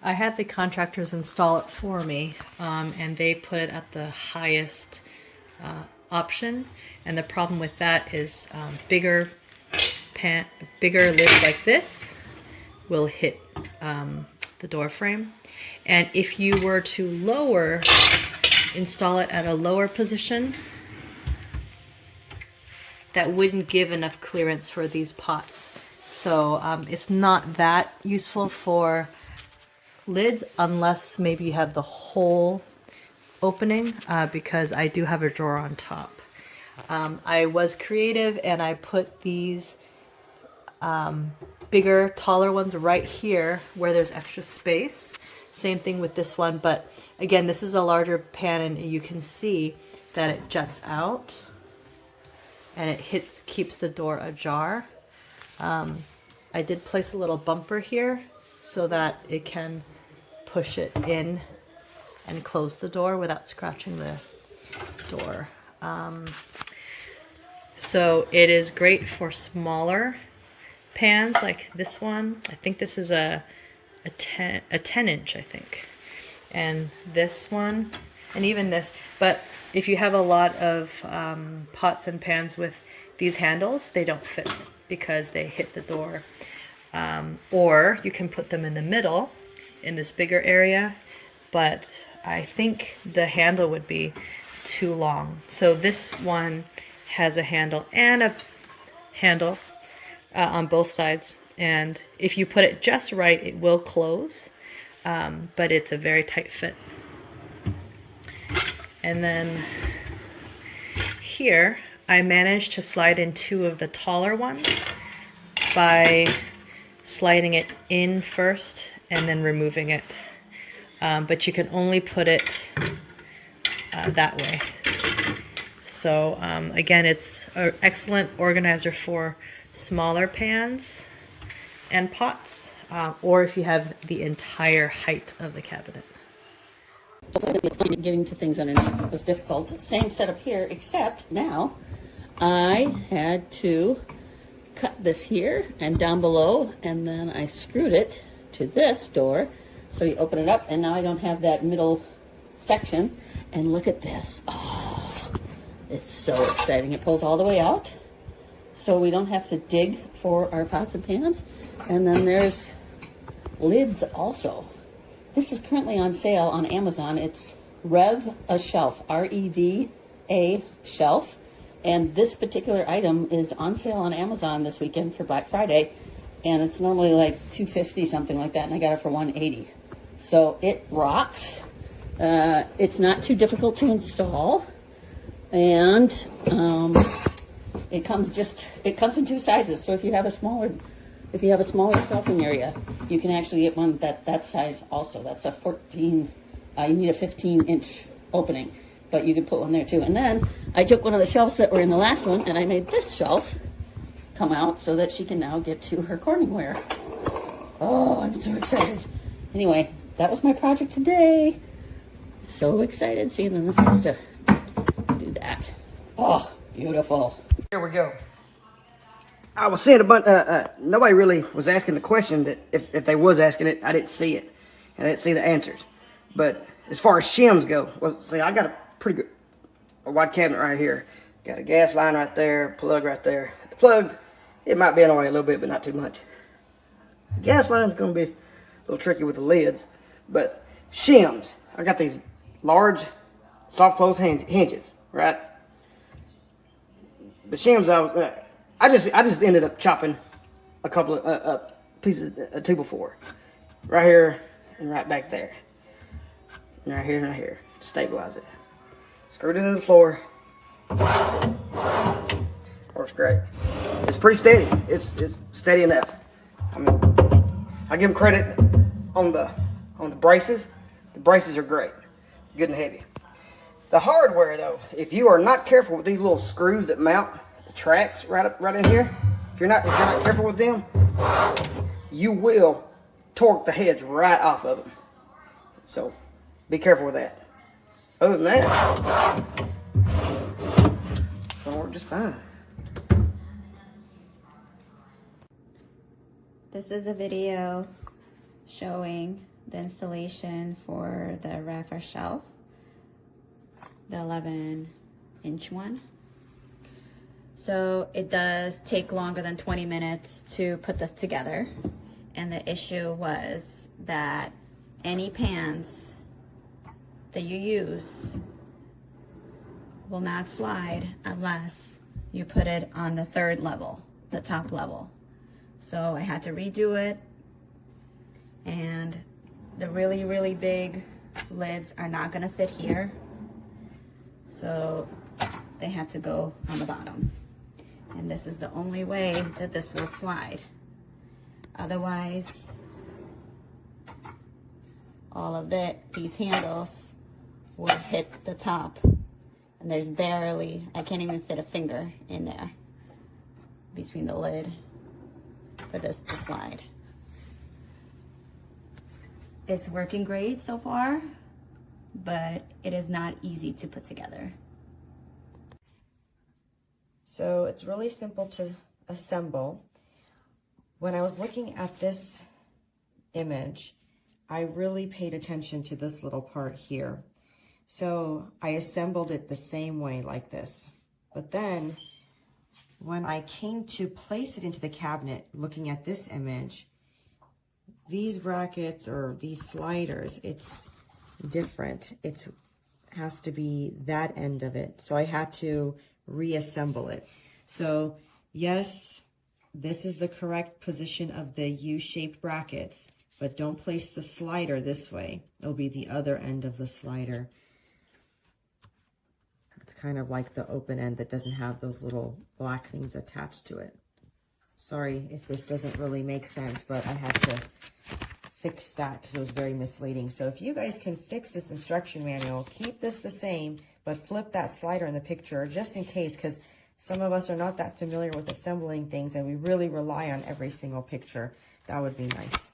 I had the contractors install it for me, and they put it at the highest option. And the problem with that is bigger lids like this will hit the door frame. And if you were to install it at a lower position, that wouldn't give enough clearance for these pots. So it's not that useful for lids unless maybe you have the whole opening, because I do have a drawer on top. I was creative and I put these bigger, taller ones right here where there's extra space. Same thing with this one, but again, this is a larger pan and you can see that it juts out and it keeps the door ajar. I did place a little bumper here so that it can push it in and close the door without scratching the door. So it is great for smaller pans like this one. I think this is a 10 inch, I think. And this one, and even this. But if you have a lot of pots and pans with these handles, they don't fit because they hit the door. Or you can put them in the middle in this bigger area, but I think the handle would be too long. So this one has a handle and a handle on both sides, and if you put it just right, it will close, but it's a very tight fit. And then here I managed to slide in two of the taller ones by sliding it in first and then removing it, but you can only put it that way. So again, it's an excellent organizer for smaller pans and pots, or if you have the entire height of the cabinet. Getting to things underneath was difficult. Same setup here, except now I had to cut this here and down below, and then I screwed it to this door. So you open it up, and now I don't have that middle section. And look at this. Oh, it's so exciting. It pulls all the way out, so we don't have to dig for our pots and pans. And then there's lids also. This is currently on sale on Amazon. It's Rev-A-Shelf, R-E-V-A-Shelf. And this particular item is on sale on Amazon this weekend for Black Friday. And it's normally like $250, something like that. And I got it for $180. So it rocks. It's not too difficult to install. And it comes in two sizes. So if you have a smaller shelving area, you can actually get one that size also. That's a 14, you need a 15-inch opening, but you could put one there too. And then I took one of the shelves that were in the last one, and I made this shelf come out so that she can now get to her Corningware. Oh, I'm so excited. Anyway, that was my project today. So excited seeing that this has to do that. Oh, beautiful. Here we go. I was seeing a bunch, nobody really was asking the question, that if they was asking it, I didn't see it. And I didn't see the answers. But as far as shims go, well, see, I got a pretty good wide cabinet right here. Got a gas line right there, plug right there. The plugs, it might be annoying a little bit, but not too much. The gas line's going to be a little tricky with the lids. But shims, I got these large, soft close hinges, right? The shims, I just ended up chopping a couple of pieces of 2x4, right here and right back there, and right here and right here, to stabilize it. Screwed it into the floor. Works great. It's pretty steady. It's steady enough. I mean, I give them credit on the braces. The braces are great, good and heavy. The hardware though, if you are not careful with these little screws that mount the tracks right in here, if you're not careful with them, you will torque the heads right off of them. So be careful with that. Other than that, it's gonna work just fine. This is a video showing the installation for the Rev-A-Shelf, the 11-inch one. So it does take longer than 20 minutes to put this together. And the issue was that any pans that you use will not slide unless you put it on the third level, the top level. So I had to redo it, and the really, really big lids are not gonna fit here. So they had to go on the bottom. And this is the only way that this will slide. Otherwise, all of these handles will hit the top. And there's barely, I can't even fit a finger in there between the lid for this to slide. It's working great so far, but it is not easy to put together. So it's really simple to assemble. When I was looking at this image, I really paid attention to this little part here. So I assembled it the same way like this. But then when I came to place it into the cabinet, looking at this image, these brackets or these sliders, it's different. It has to be that end of it. So I had to reassemble it. So yes, this is the correct position of the U-shaped brackets, but don't place the slider this way. It'll be the other end of the slider. It's kind of like the open end that doesn't have those little black things attached to it. Sorry if this doesn't really make sense, but I had to fix that because it was very misleading. So if you guys can fix this instruction manual, keep this the same, but flip that slider in the picture just in case, because some of us are not that familiar with assembling things and we really rely on every single picture. That would be nice.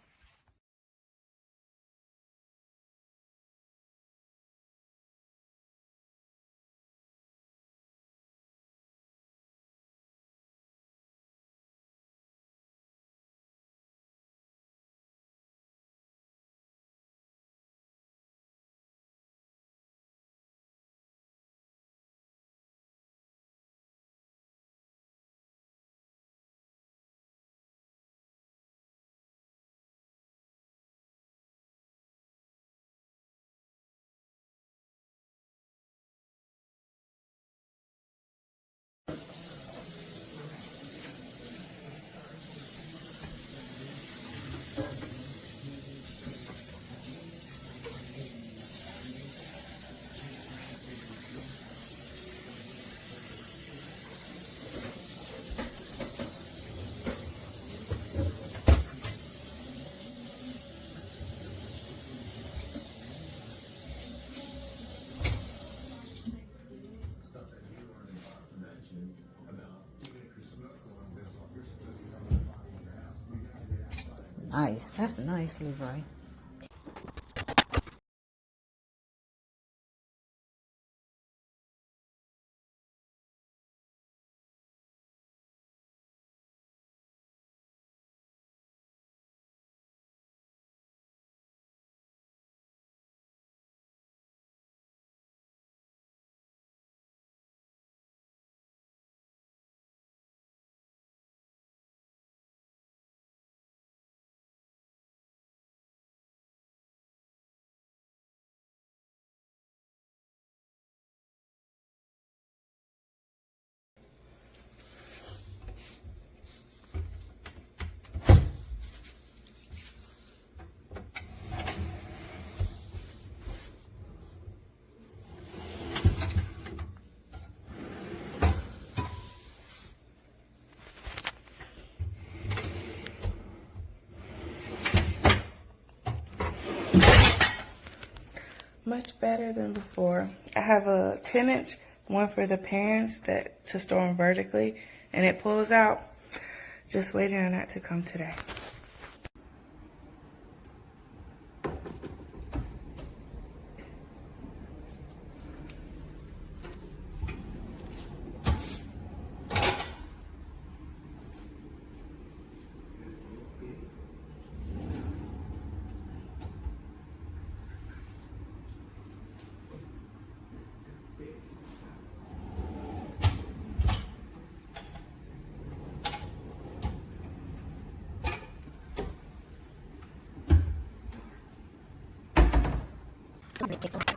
Nice. That's nice, Leroy. Much better than before. I have a 10-inch, one for the pans that to store them vertically, and it pulls out. Just waiting on that to come today. Okay.